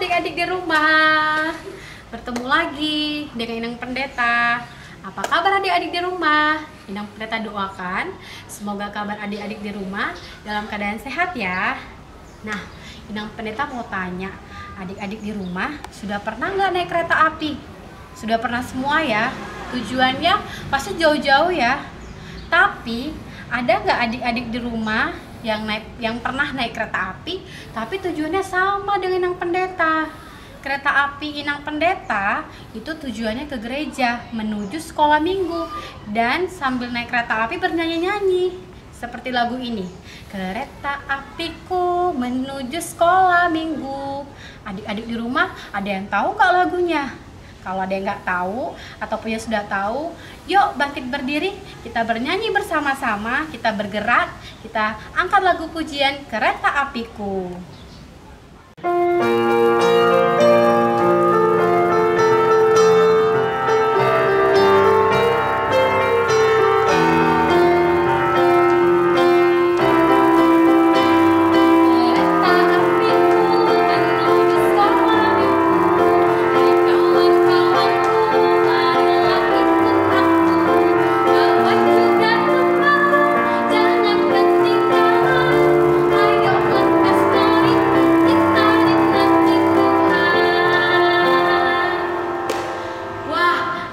adik-adik di rumah. Bertemu lagi dengan Inang Pendeta. Apa kabar adik-adik di rumah? Inang Pendeta doakan semoga kabar adik-adik di rumah dalam keadaan sehat ya. Nah, Inang Pendeta mau tanya, adik-adik di rumah sudah pernah nggak naik kereta api? Sudah pernah semua ya? Tujuannya pasti jauh-jauh ya. Tapi ada nggak adik-adik di rumah yang pernah naik kereta api tapi tujuannya sama dengan Inang Pendeta? Kereta api Inang Pendeta itu tujuannya ke gereja menuju sekolah minggu, dan sambil naik kereta api bernyanyi-nyanyi seperti lagu ini. Kereta apiku menuju sekolah minggu. Adik-adik di rumah ada yang tahu nggak lagunya? Kalau ada yang nggak tahu ataupun yang sudah tahu, yuk bangkit berdiri, kita bernyanyi bersama-sama, kita bergerak, kita angkat lagu pujian Kereta Apiku.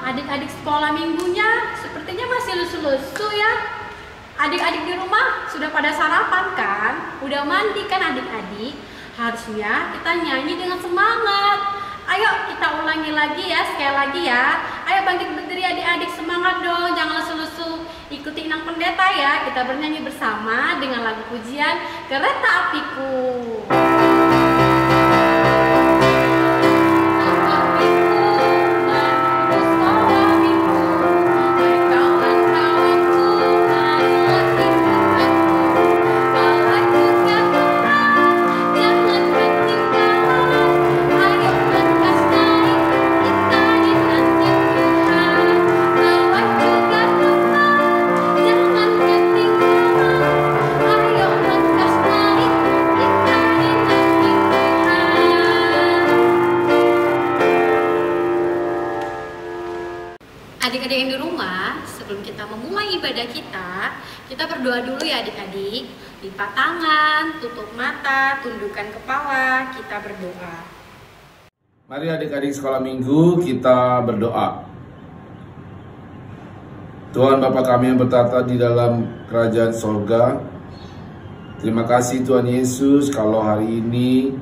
Adik-adik sekolah minggunya sepertinya masih lusu-lusu ya. Adik-adik di rumah sudah pada sarapan kan? Udah mandi kan adik-adik? Harusnya kita nyanyi dengan semangat. Ayo kita ulangi lagi ya, sekali lagi ya. Ayo bangkit berdiri adik-adik, semangat dong, jangan lesu-lesu. Ikuti Inang Pendeta ya, kita bernyanyi bersama dengan lagu pujian Kereta Apiku. Adik-adik yang di rumah, sebelum kita memulai ibadah kita berdoa dulu ya adik-adik. Lipat tangan, tutup mata, tundukkan kepala, kita berdoa. Mari adik-adik sekolah minggu kita berdoa. Tuhan Bapa kami yang bertata di dalam kerajaan sorga, terima kasih Tuhan Yesus kalau hari ini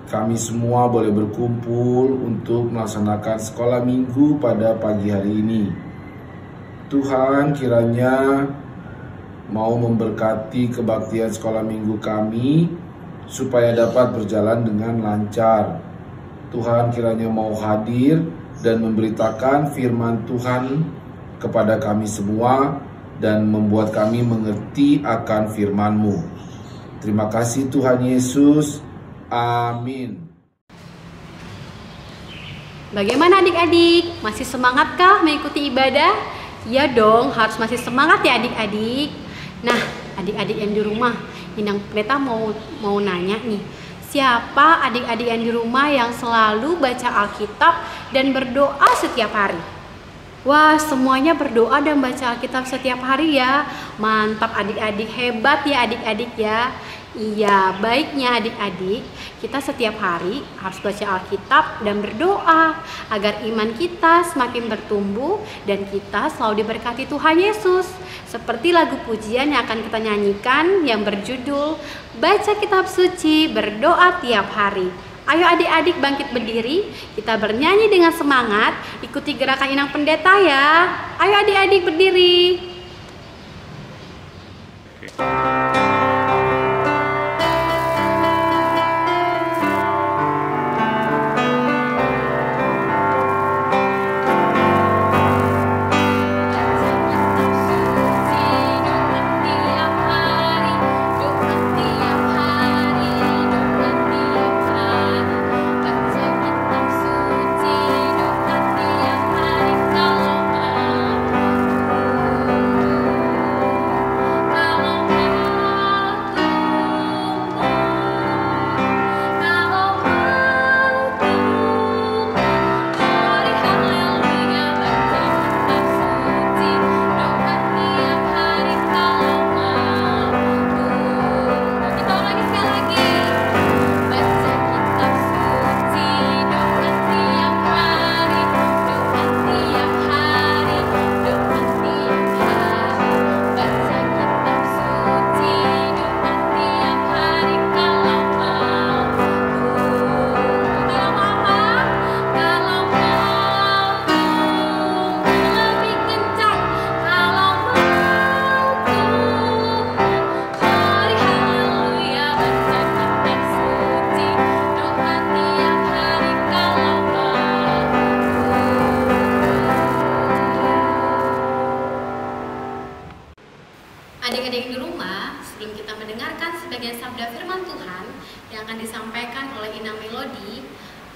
kami semua boleh berkumpul untuk melaksanakan sekolah minggu pada pagi hari ini. Tuhan kiranya mau memberkati kebaktian sekolah minggu kami supaya dapat berjalan dengan lancar. Tuhan kiranya mau hadir dan memberitakan firman Tuhan kepada kami semua dan membuat kami mengerti akan firman-Mu. Terima kasih Tuhan Yesus. Amin. Bagaimana adik-adik? Masih semangatkah mengikuti ibadah? Ya dong, harus masih semangat ya adik-adik. Nah, adik-adik yang di rumah, Inang Pendeta mau nanya nih. Siapa adik-adik yang di rumah yang selalu baca Alkitab dan berdoa setiap hari? Wah, semuanya berdoa dan baca Alkitab setiap hari ya. Mantap adik-adik, hebat ya adik-adik ya. Iya, baiknya adik-adik, kita setiap hari harus baca Alkitab dan berdoa agar iman kita semakin bertumbuh dan kita selalu diberkati Tuhan Yesus. Seperti lagu pujian yang akan kita nyanyikan yang berjudul Baca Kitab Suci, Berdoa Tiap Hari. Ayo adik-adik bangkit berdiri, kita bernyanyi dengan semangat, ikuti gerakan Inang Pendeta ya. Ayo adik-adik berdiri. sabda firman Tuhan yang akan disampaikan oleh Inang Melody.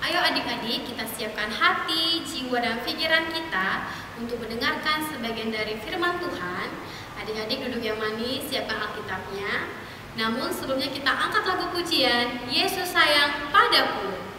Ayo adik-adik, kita siapkan hati, jiwa, dan pikiran kita untuk mendengarkan sebagian dari firman Tuhan. Adik-adik duduk yang manis, siapkan Alkitabnya. Namun sebelumnya kita angkat lagu pujian, Yesus sayang padaku.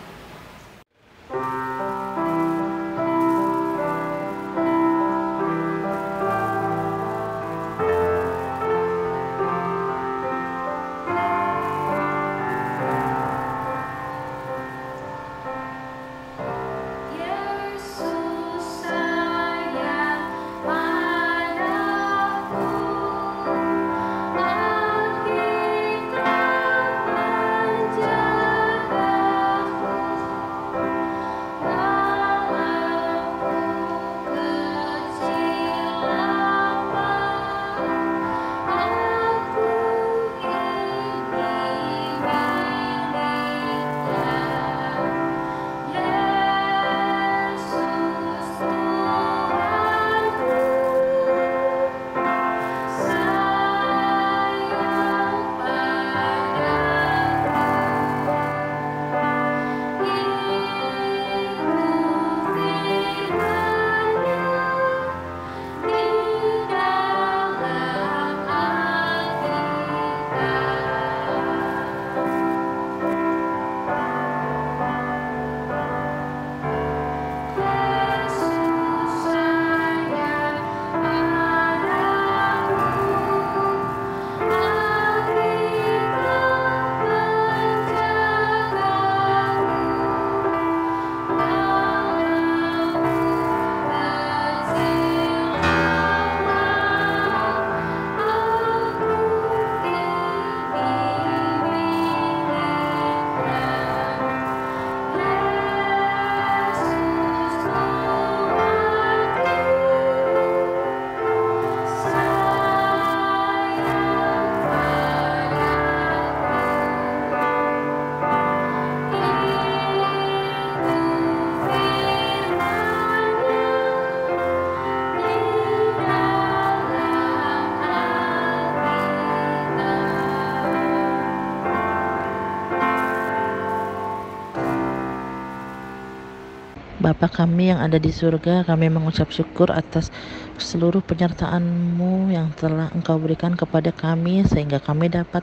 Bapa kami yang ada di surga, kami mengucap syukur atas seluruh penyertaan-Mu yang telah Engkau berikan kepada kami sehingga kami dapat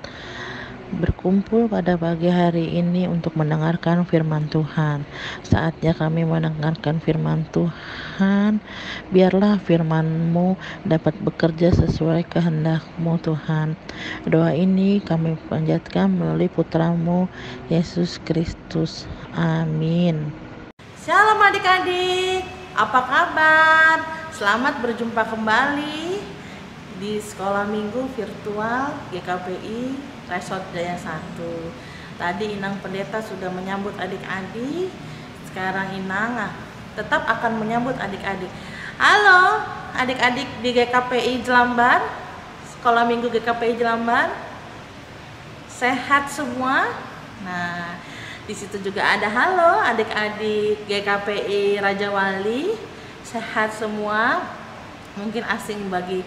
berkumpul pada pagi hari ini untuk mendengarkan firman Tuhan. Saatnya kami mendengarkan firman Tuhan, biarlah firman-Mu dapat bekerja sesuai kehendak-Mu Tuhan. Doa ini kami panjatkan melalui putra-Mu Yesus Kristus. Amin. Shalom adik-adik, apa kabar? Selamat berjumpa kembali di Sekolah Minggu Virtual GKPI Resort Jaya 1. Tadi Inang Pendeta sudah menyambut adik-adik, sekarang Inang tetap akan menyambut adik-adik. Halo adik-adik di GKPI Jelambar, Sekolah Minggu GKPI Jelambar, sehat semua? Nah, di situ juga ada halo adik-adik GKPI Raja Wali, sehat semua. Mungkin asing bagi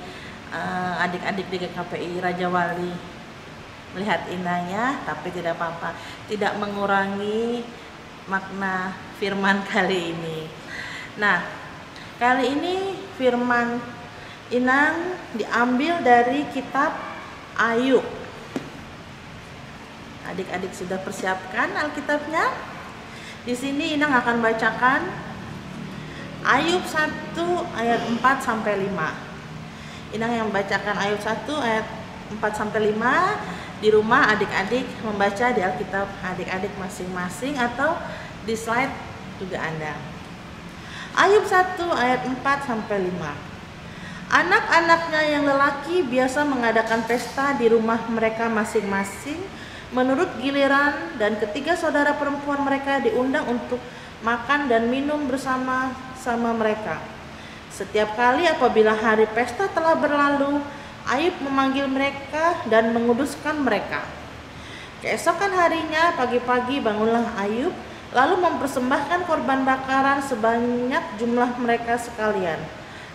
adik-adik di GKPI Raja Wali melihat Inangnya, tapi tidak apa-apa, tidak mengurangi makna firman kali ini. Nah, kali ini firman Inang diambil dari kitab Ayub. Adik-adik sudah persiapkan Alkitabnya? Di sini Inang akan bacakan Ayub 1 ayat 4 sampai 5. Inang yang membacakan Ayub 1 ayat 4 sampai 5. Di rumah adik-adik membaca di Alkitab adik-adik masing-masing atau di slide juga ada. Ayub 1 ayat 4 sampai 5. Anak-anaknya yang lelaki biasa mengadakan pesta di rumah mereka masing-masing menurut giliran, dan ketiga saudara perempuan mereka diundang untuk makan dan minum bersama-sama mereka. Setiap kali apabila hari pesta telah berlalu, Ayub memanggil mereka dan menguduskan mereka. Keesokan harinya pagi-pagi bangunlah Ayub, lalu mempersembahkan korban bakaran sebanyak jumlah mereka sekalian.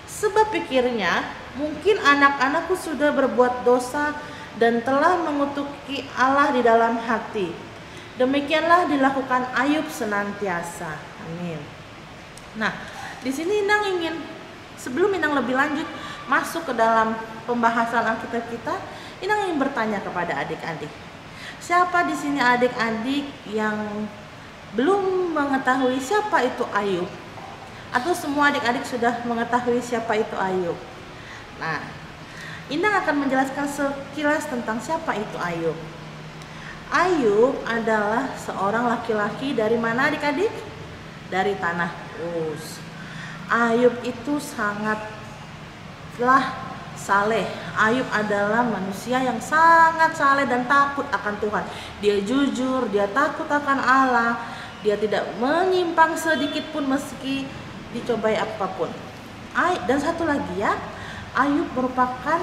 Sebab pikirnya, mungkin anak-anakku sudah berbuat dosa dan telah mengutuki Allah di dalam hati. Demikianlah dilakukan Ayub senantiasa. Amin. Nah, di sini Inang ingin, sebelum Inang lebih lanjut masuk ke dalam pembahasan Alkitab kita, Inang ingin bertanya kepada adik-adik. Siapa di sini adik-adik yang belum mengetahui siapa itu Ayub? Atau semua adik-adik sudah mengetahui siapa itu Ayub? Nah, Inang akan menjelaskan sekilas tentang siapa itu Ayub. Ayub adalah seorang laki-laki dari mana adik-adik? Dari tanah Uz. Ayub itu sangatlah saleh. Ayub adalah manusia yang sangat saleh dan takut akan Tuhan. Dia jujur, dia takut akan Allah. Dia tidak menyimpang sedikit pun meski dicobai apapun. Dan satu lagi ya, Ayub merupakan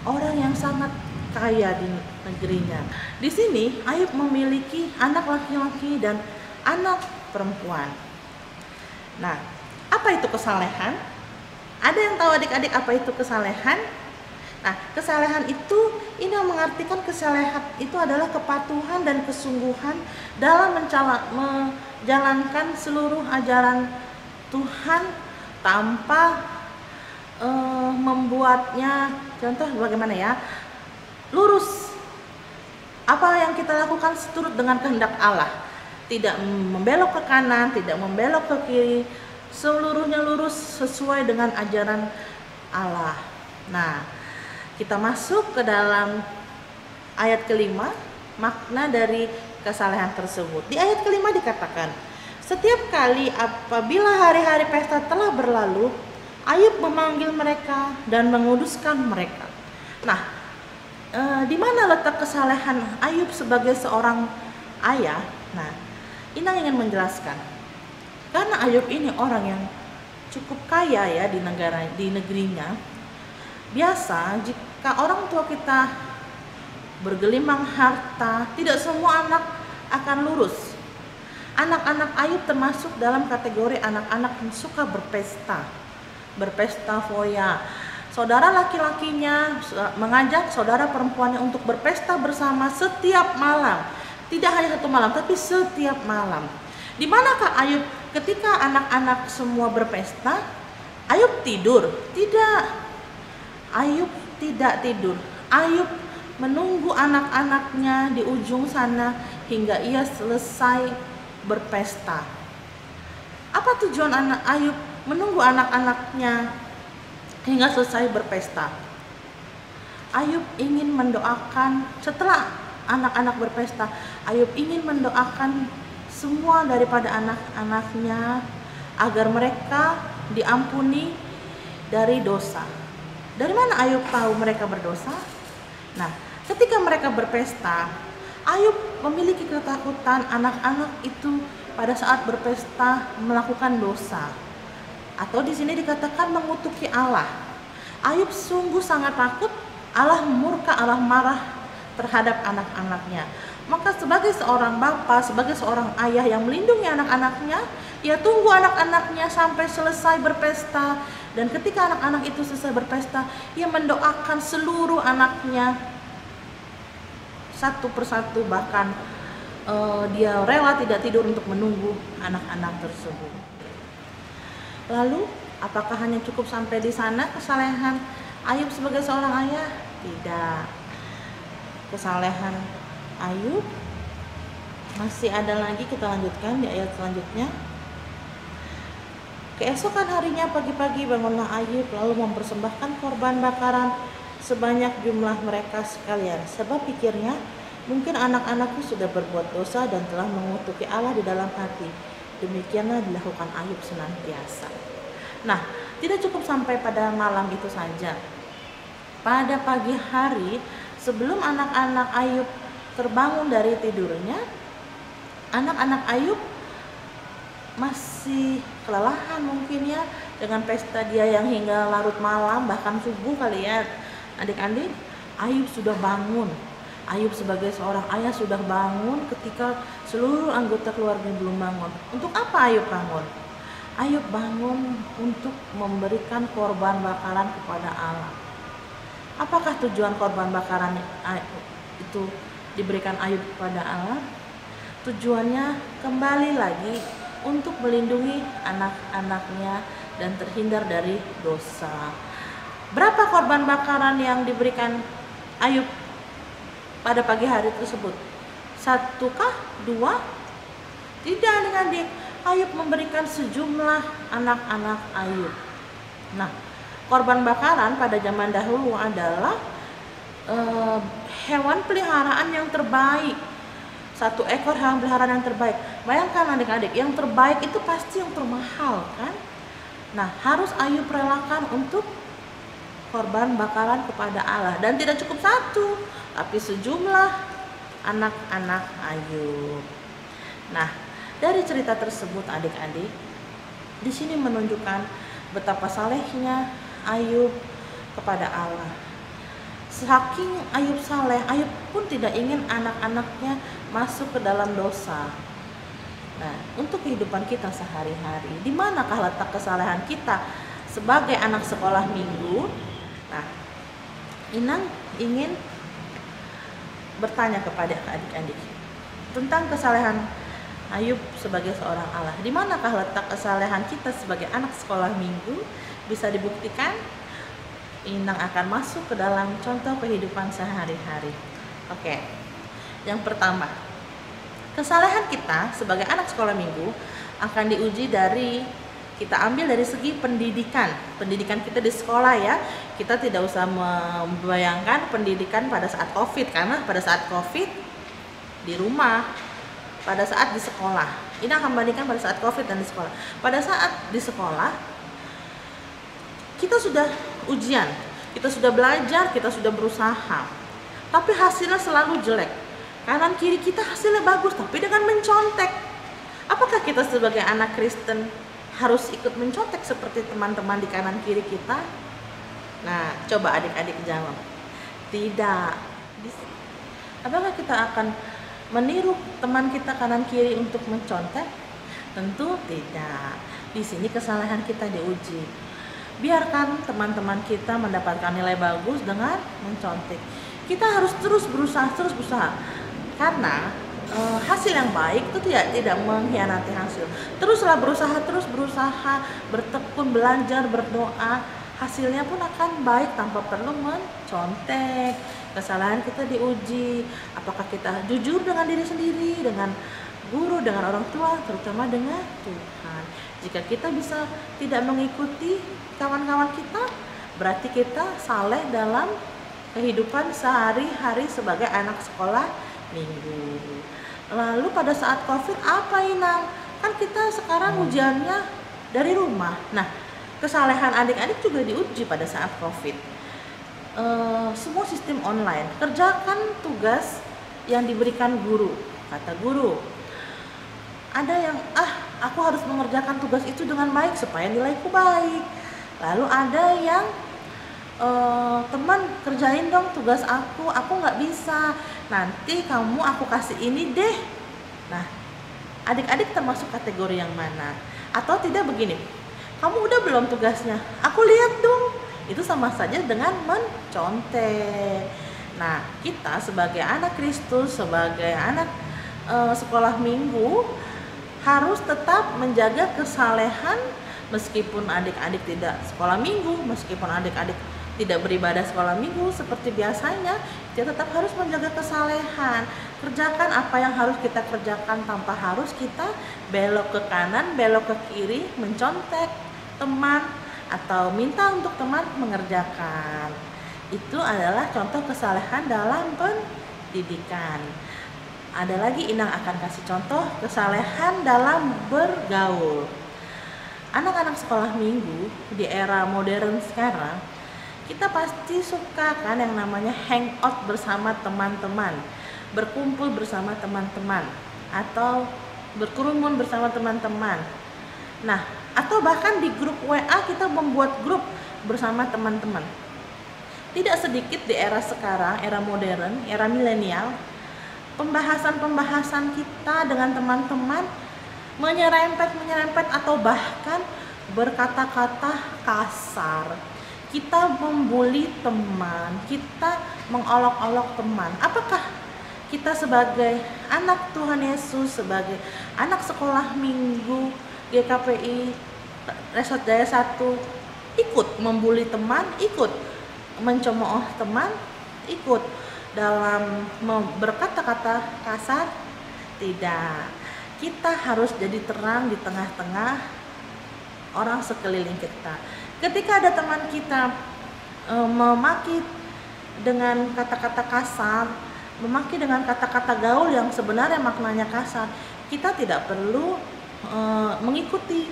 orang yang sangat kaya di negerinya. Di sini Ayub memiliki anak laki-laki dan anak perempuan. Nah, apa itu kesalehan? Ada yang tahu adik-adik apa itu kesalehan? Nah, kesalehan itu, ini yang mengartikan kesalehan itu adalah kepatuhan dan kesungguhan dalam menjalankan seluruh ajaran Tuhan tanpa membuatnya, contoh bagaimana ya, lurus. Apa yang kita lakukan seturut dengan kehendak Allah, tidak membelok ke kanan, tidak membelok ke kiri, seluruhnya lurus sesuai dengan ajaran Allah. Nah, kita masuk ke dalam ayat kelima, makna dari kesalehan tersebut. Di ayat kelima dikatakan, setiap kali apabila hari-hari pesta telah berlalu, Ayub memanggil mereka dan menguduskan mereka. Nah, di mana letak kesalehan Ayub sebagai seorang ayah? Nah, Inang ingin menjelaskan. Karena Ayub ini orang yang cukup kaya ya di negerinya. Biasa jika orang tua kita bergelimang harta, tidak semua anak akan lurus. Anak-anak Ayub termasuk dalam kategori anak-anak yang suka berpesta foya. Saudara laki-lakinya mengajak saudara perempuannya untuk berpesta bersama setiap malam. Tidak hanya satu malam, tapi setiap malam. Di manakah Ayub ketika anak-anak semua berpesta? Ayub tidur? Tidak. Ayub tidak tidur. Ayub menunggu anak-anaknya di ujung sana hingga ia selesai berpesta. Apa tujuan anak Ayub menunggu anak-anaknya hingga selesai berpesta? Ayub ingin mendoakan, setelah anak-anak berpesta, Ayub ingin mendoakan semua daripada anak-anaknya agar mereka diampuni dari dosa. Dari mana Ayub tahu mereka berdosa? Nah, ketika mereka berpesta, Ayub memiliki ketakutan anak-anak itu pada saat berpesta melakukan dosa. Atau di sini dikatakan mengutuki Allah. Ayub sungguh sangat takut Allah murka, Allah marah terhadap anak-anaknya. Maka sebagai seorang bapa, sebagai seorang ayah yang melindungi anak-anaknya, ia tunggu anak-anaknya sampai selesai berpesta. Dan ketika anak-anak itu selesai berpesta, ia mendoakan seluruh anaknya satu persatu, bahkan dia rela tidak tidur untuk menunggu anak-anak tersebut. Lalu, apakah hanya cukup sampai di sana kesalehan Ayub sebagai seorang ayah? Tidak. Kesalehan Ayub masih ada lagi, kita lanjutkan di ayat selanjutnya. Keesokan harinya pagi-pagi bangunlah Ayub lalu mempersembahkan korban bakaran sebanyak jumlah mereka sekalian, sebab pikirnya, mungkin anak-anakku sudah berbuat dosa dan telah mengutuki Allah di dalam hati. Demikianlah dilakukan Ayub senantiasa. Nah, tidak cukup sampai pada malam itu saja. Pada pagi hari, sebelum anak-anak Ayub terbangun dari tidurnya, anak-anak Ayub masih kelelahan mungkin ya, dengan pesta dia yang hingga larut malam, bahkan subuh kali ya. Adik-adik, Ayub sudah bangun. Ayub sebagai seorang ayah sudah bangun ketika seluruh anggota keluarga belum bangun. Untuk apa Ayub bangun? Ayub bangun untuk memberikan korban bakaran kepada Allah. Apakah tujuan korban bakaran itu diberikan Ayub kepada Allah? Tujuannya kembali lagi untuk melindungi anak-anaknya dan terhindar dari dosa. Berapa korban bakaran yang diberikan Ayub pada pagi hari tersebut? 1 kah? 2? Tidak, adik-adik. Ayub memberikan sejumlah anak-anak Ayub. Nah, korban bakaran pada zaman dahulu adalah hewan peliharaan yang terbaik. 1 ekor hewan peliharaan yang terbaik. Bayangkan adik-adik, yang terbaik itu pasti yang termahal, kan? Nah, harus Ayub relakan untuk korban bakaran kepada Allah. Dan tidak cukup 1, tapi sejumlah anak-anak Ayub. Nah, dari cerita tersebut adik-adik, di sini menunjukkan betapa salehnya Ayub kepada Allah. Saking Ayub saleh, Ayub pun tidak ingin anak-anaknya masuk ke dalam dosa. Nah, untuk kehidupan kita sehari-hari, di manakah letak kesalehan kita sebagai anak sekolah minggu? Nah, Inang ingin bertanya kepada adik-adik tentang kesalehan Ayub sebagai seorang Allah. Di manakah letak kesalehan kita sebagai anak sekolah minggu? Bisa dibuktikan? Inang akan masuk ke dalam contoh kehidupan sehari-hari. Oke, yang pertama, kesalehan kita sebagai anak sekolah minggu akan diuji dari, kita ambil dari segi pendidikan kita di sekolah ya. Kita tidak usah membayangkan pendidikan pada saat COVID, karena pada saat COVID di rumah, pada saat di sekolah. Ini akan membandingkan pada saat COVID dan di sekolah. Pada saat di sekolah kita sudah ujian, kita sudah belajar, kita sudah berusaha, tapi hasilnya selalu jelek. Kanan kiri kita hasilnya bagus, tapi dengan mencontek. Apakah kita sebagai anak Kristen harus ikut mencontek seperti teman-teman di kanan kiri kita? Nah, coba adik-adik jawab. Tidak. Apakah kita akan meniru teman kita kanan kiri untuk mencontek? Tentu tidak. Di sini kesalahan kita diuji. Biarkan teman-teman kita mendapatkan nilai bagus dengan mencontek. Kita harus terus berusaha. Karena hasil yang baik itu tidak mengkhianati hasil. Teruslah terus berusaha, bertekun, belajar, berdoa. Hasilnya pun akan baik tanpa perlu mencontek. Kesalahan kita diuji. Apakah kita jujur dengan diri sendiri, dengan guru, dengan orang tua, terutama dengan Tuhan. Jika kita bisa tidak mengikuti kawan-kawan kita, berarti kita saleh dalam kehidupan sehari-hari sebagai anak sekolah minggu. Lalu pada saat COVID apa Inang? Kan kita sekarang ujiannya dari rumah. Nah, kesalehan adik-adik juga diuji pada saat COVID. Semua sistem online. Kerjakan tugas yang diberikan guru. Kata guru, ada yang aku harus mengerjakan tugas itu dengan baik supaya nilaiku baik. Lalu ada yang teman kerjain dong tugas aku nggak bisa, nanti kamu aku kasih ini deh. Nah, adik-adik termasuk kategori yang mana? Atau tidak begini, kamu udah belum tugasnya? Aku lihat dong. Itu sama saja dengan mencontek. Nah, kita sebagai anak Kristus, sebagai anak sekolah minggu harus tetap menjaga kesalehan. Meskipun adik-adik tidak sekolah minggu, meskipun adik-adik tidak beribadah sekolah minggu seperti biasanya, kita tetap harus menjaga kesalehan. Kerjakan apa yang harus kita kerjakan tanpa harus kita belok ke kanan, belok ke kiri, mencontek teman atau minta untuk teman mengerjakan. Itu adalah contoh kesalehan dalam pendidikan. Ada lagi Inang akan kasih contoh kesalehan dalam bergaul. Anak-anak sekolah minggu di era modern sekarang, kita pasti suka kan yang namanya hangout bersama teman-teman, berkumpul bersama teman-teman, atau berkerumun bersama teman-teman. Nah, atau bahkan di grup WA kita membuat grup bersama teman-teman. Tidak sedikit di era sekarang, era modern, era milenial, pembahasan-pembahasan kita dengan teman-teman menyerempet atau bahkan berkata-kata kasar. kita membuli teman, kita mengolok-olok teman. Apakah kita sebagai anak Tuhan Yesus, sebagai anak sekolah minggu GKPI Resort Jaya 1, ikut membuli teman, ikut mencemooh teman, ikut dalam berkata-kata kasar? Tidak. Kita harus jadi terang di tengah-tengah orang sekeliling kita. Ketika ada teman kita memaki dengan kata-kata kasar, memaki dengan kata-kata gaul yang sebenarnya maknanya kasar, kita tidak perlu mengikuti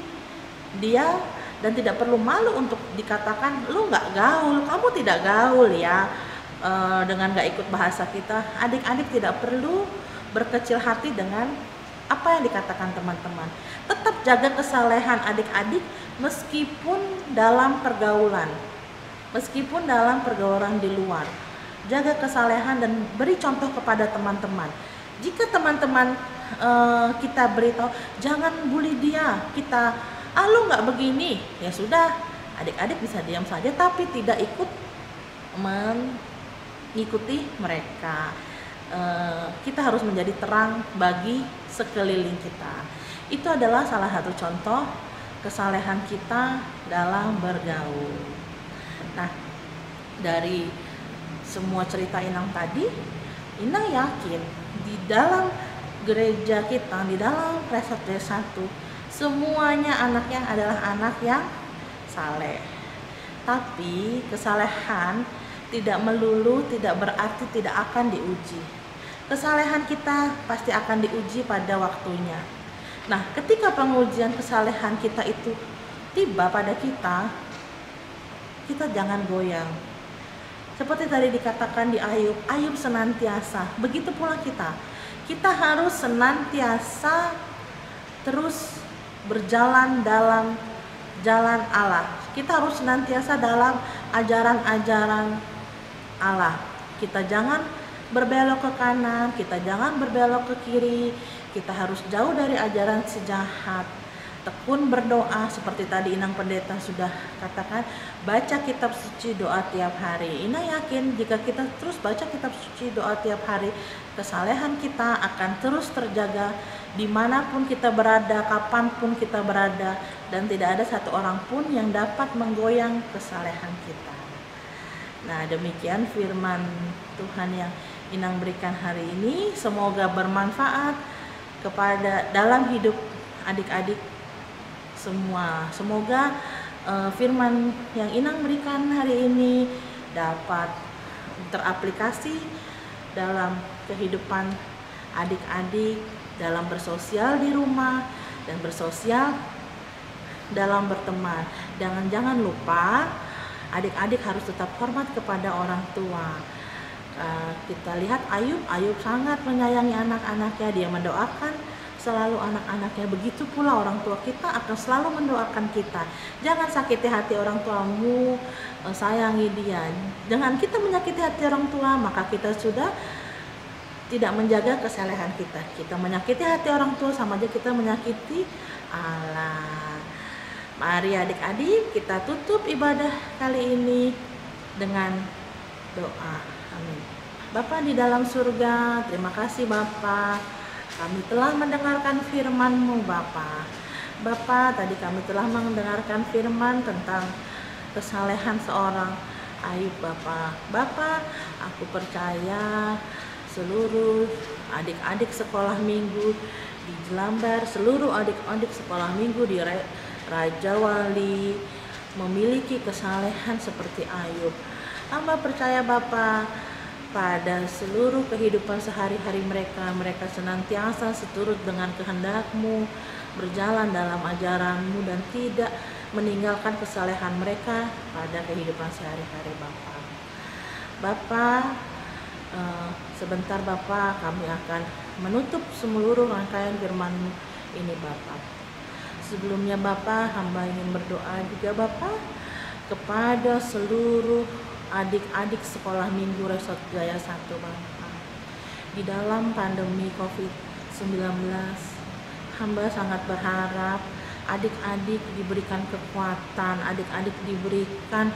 dia dan tidak perlu malu untuk dikatakan lu nggak gaul, kamu tidak gaul ya, dengan nggak ikut bahasa kita. Adik-adik tidak perlu berkecil hati dengan apa yang dikatakan teman-teman. Tetap jaga kesalehan adik-adik meskipun dalam pergaulan, meskipun dalam pergaulan di luar. Jaga kesalehan dan beri contoh kepada teman-teman. Jika teman-teman kita beritahu jangan bully dia, kita lu nggak begini, ya sudah, adik-adik bisa diam saja tapi tidak ikut mengikuti mereka. Kita harus menjadi terang bagi sekeliling kita. Itu adalah salah satu contoh kesalehan kita dalam bergaul. Nah, dari semua cerita Inang tadi, Inang yakin di dalam gereja kita, di dalam Resort Jaya 1, semuanya anaknya adalah anak yang saleh. Tapi kesalehan tidak melulu tidak berarti tidak akan diuji. Kesalehan kita pasti akan diuji pada waktunya. Nah, ketika pengujian kesalehan kita itu tiba pada kita, kita jangan goyang. Seperti tadi dikatakan di Ayub, Ayub senantiasa. Begitu pula kita. Kita harus senantiasa terus berjalan dalam jalan Allah. Kita harus senantiasa dalam ajaran-ajaran Allah. Kita jangan berbelok ke kanan, kita jangan berbelok ke kiri. Kita harus jauh dari ajaran si jahat. Tekun berdoa seperti tadi Inang Pendeta sudah katakan, baca kitab suci, doa tiap hari. Inang yakin jika kita terus baca kitab suci, doa tiap hari, kesalehan kita akan terus terjaga dimanapun kita berada, kapanpun kita berada, dan tidak ada satu orang pun yang dapat menggoyang kesalehan kita. Nah, demikian firman Tuhan yang Inang berikan hari ini. Semoga bermanfaat kepada dalam hidup adik-adik semua. Semoga firman yang Inang berikan hari ini dapat teraplikasi dalam kehidupan adik-adik, dalam bersosial di rumah dan bersosial dalam berteman. Jangan lupa adik-adik harus tetap hormat kepada orang tua. Kita lihat Ayub sangat menyayangi anak-anaknya, dia mendoakan selalu anak-anaknya. Begitu pula orang tua kita akan selalu mendoakan kita. Jangan sakiti hati orang tuamu, sayangi dia. Jangan kita menyakiti hati orang tua, maka kita sudah tidak menjaga kesalehan kita. Kita menyakiti hati orang tua sama aja kita menyakiti Allah. Mari adik-adik kita tutup ibadah kali ini dengan doa. Amin. Bapa di dalam surga, terima kasih Bapa. Kami telah mendengarkan firman-Mu Bapa. Bapa, tadi kami telah mendengarkan firman tentang kesalehan seorang Ayub Bapa. Bapa, aku percaya seluruh adik-adik sekolah minggu di Jelambar, seluruh adik-adik sekolah minggu di Raja Wali memiliki kesalehan seperti Ayub. Hamba percaya Bapa, pada seluruh kehidupan sehari-hari mereka senantiasa seturut dengan kehendak-Mu, berjalan dalam ajaran-Mu dan tidak meninggalkan kesalehan mereka pada kehidupan sehari-hari Bapa. Bapa, sebentar Bapa, kami akan menutup seluruh rangkaian firman-Mu ini Bapa. Sebelumnya Bapa, hamba ingin berdoa juga Bapa kepada seluruh adik-adik sekolah minggu Resort Jaya 1 Bapa. Di dalam pandemi COVID-19, hamba sangat berharap adik-adik diberikan kekuatan, adik-adik diberikan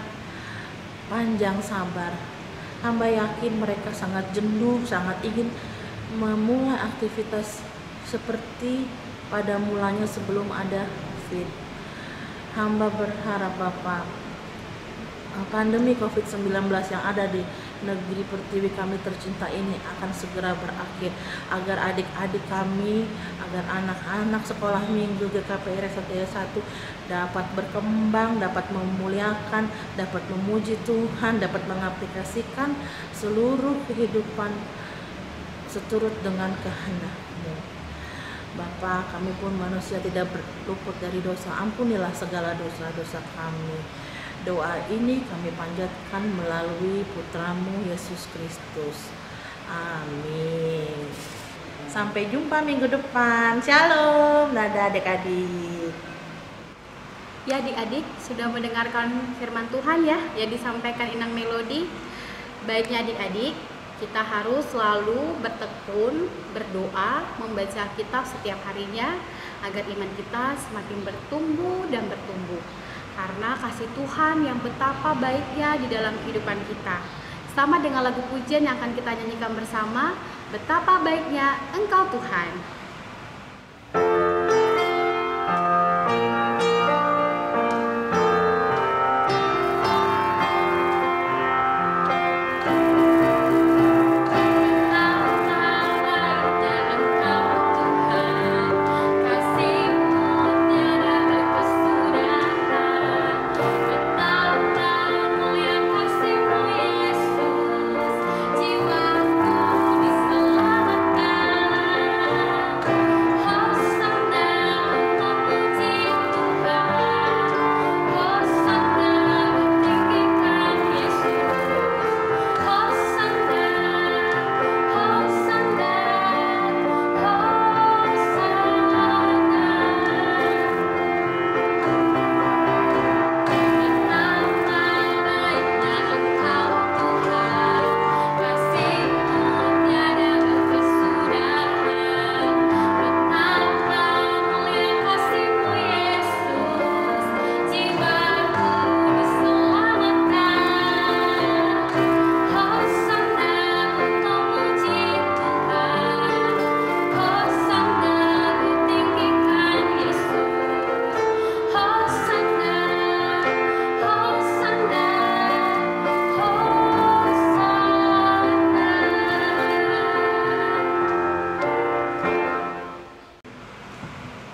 panjang sabar. Hamba yakin mereka sangat jenuh, sangat ingin memulai aktivitas seperti pada mulanya sebelum ada COVID. Hamba berharap Bapak, pandemi COVID-19 yang ada di negeri pertiwi kami tercinta ini akan segera berakhir, agar adik-adik kami, agar anak-anak sekolah minggu GKPR 1 dapat berkembang, dapat memuliakan, dapat memuji Tuhan, dapat mengaplikasikan seluruh kehidupan seturut dengan kehendak-Mu. Bapa, kami pun manusia tidak berluput dari dosa, ampunilah segala dosa-dosa kami. Doa ini kami panjatkan melalui Putra-Mu Yesus Kristus. Amin. Sampai jumpa minggu depan. Shalom. Dadah adik-adik. Ya adik-adik, sudah mendengarkan firman Tuhan ya yang disampaikan Inang Melody. Baiknya adik-adik, kita harus selalu bertekun, berdoa, membaca kitab setiap harinya agar iman kita semakin bertumbuh dan bertumbuh. Karena kasih Tuhan yang betapa baiknya di dalam kehidupan kita. Sama dengan lagu pujian yang akan kita nyanyikan bersama, betapa baiknya Engkau Tuhan.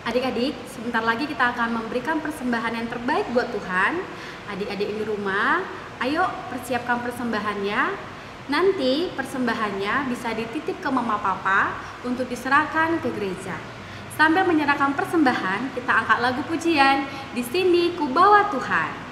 Adik-adik, sebentar lagi kita akan memberikan persembahan yang terbaik buat Tuhan. Adik-adik di rumah, ayo persiapkan persembahannya. Nanti persembahannya bisa dititip ke mama papa untuk diserahkan ke gereja. Sambil menyerahkan persembahan, kita angkat lagu pujian, Di Sini Ku Bawa Tuhan.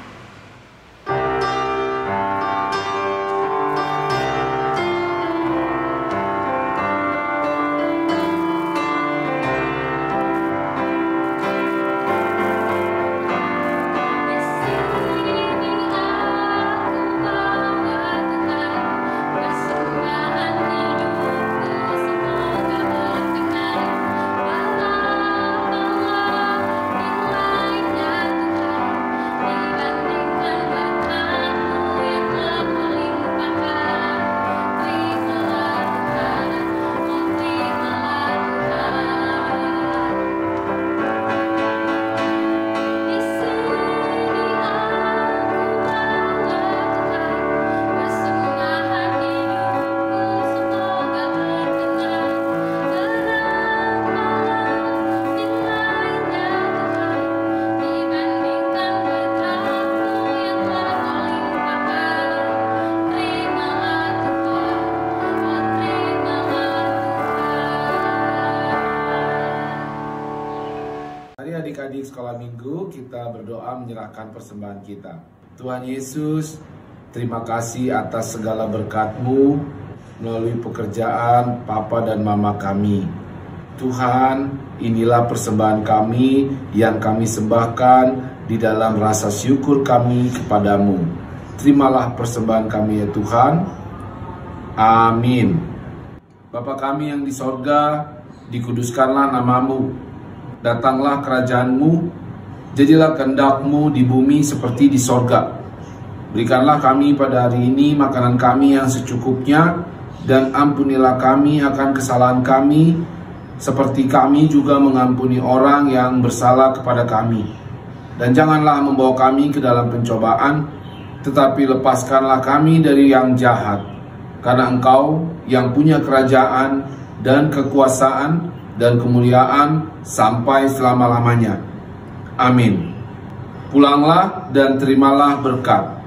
Adik-adik sekolah minggu, kita berdoa menyerahkan persembahan kita. Tuhan Yesus, terima kasih atas segala berkat-Mu melalui pekerjaan Papa dan Mama kami. Tuhan, inilah persembahan kami yang kami sembahkan di dalam rasa syukur kami kepadamu. Terimalah persembahan kami ya Tuhan. Amin. Bapa kami yang di sorga, dikuduskanlah nama-Mu. Datanglah kerajaan-Mu, jadilah kehendak-Mu di bumi seperti di sorga. Berikanlah kami pada hari ini makanan kami yang secukupnya, dan ampunilah kami akan kesalahan kami, seperti kami juga mengampuni orang yang bersalah kepada kami. Dan janganlah membawa kami ke dalam pencobaan, tetapi lepaskanlah kami dari yang jahat. Karena Engkau yang punya kerajaan dan kekuasaan dan kemuliaan sampai selama-lamanya. Amin. Pulanglah dan terimalah berkat.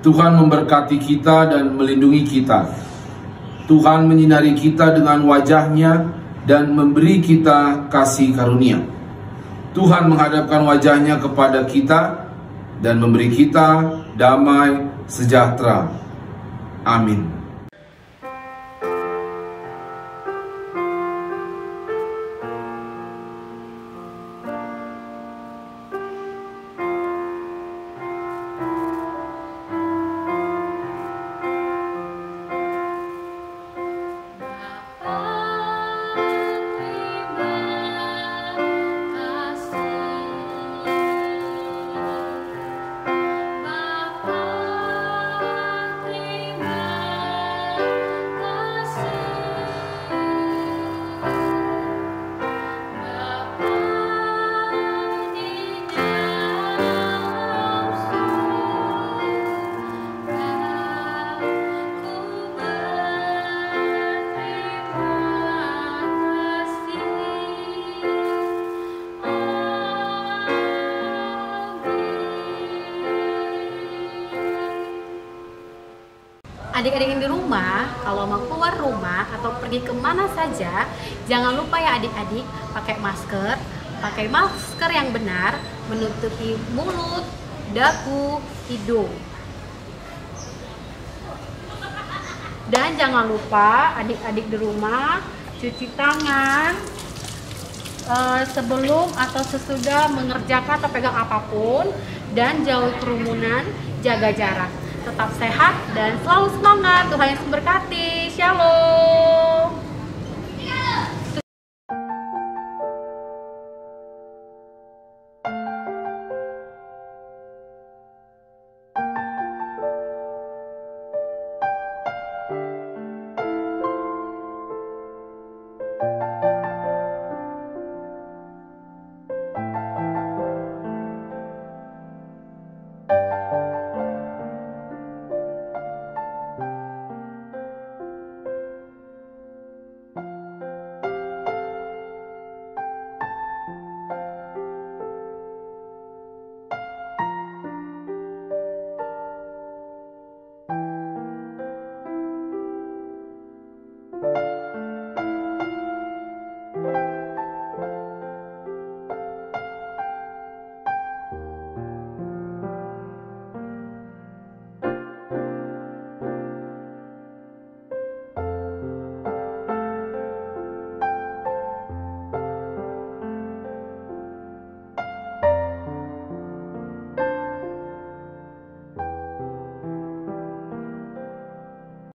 Tuhan memberkati kita dan melindungi kita. Tuhan menyinari kita dengan wajah-Nya dan memberi kita kasih karunia. Tuhan menghadapkan wajah-Nya kepada kita dan memberi kita damai sejahtera. Amin. Adik-adik yang di rumah, kalau mau keluar rumah atau pergi kemana saja, jangan lupa ya adik-adik pakai masker yang benar, menutupi mulut, dagu, hidung. Dan jangan lupa adik-adik di rumah cuci tangan sebelum atau sesudah mengerjakan atau pegang apapun, dan jauhi kerumunan, jaga jarak. Tetap sehat dan selalu semangat. Tuhan Yesus memberkati. Shalom.